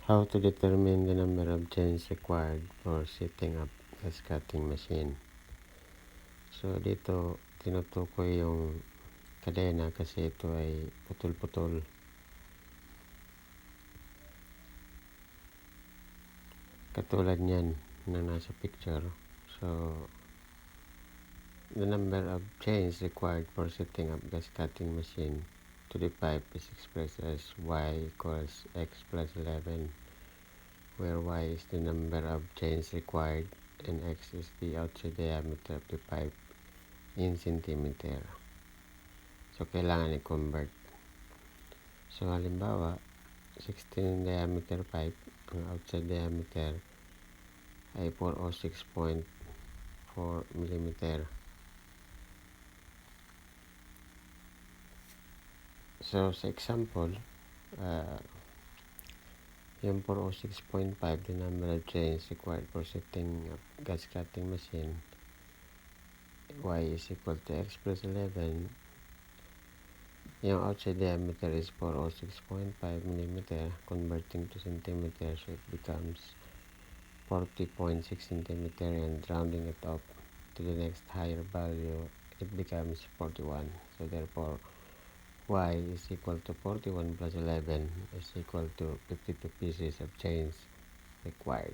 How to determine the number of chains required for setting up a cutting machine. So dito tinutukoy yung kadena kasi ito ay putol-putol. Katulad niyan na nasa picture. So the number of chains required for setting up gas cutting machine to the pipe is expressed as y equals x plus 11, where y is the number of chains required and x is the outside diameter of the pipe in centimeter. So kailangan i-convert. So halimbawa 16 diameter pipe, ang outside diameter ay 406.4 mm. So sa example, yung 406.5, the number of chains required for setting up gas cutting machine, y is equal to x plus 11. Yung outside diameter is 406.5 mm, converting to centimeter, so it becomes 40.6 cm, and rounding it up to the next higher value, it becomes 41. So therefore, y is equal to 41 plus 11 is equal to 52 pieces of chains required.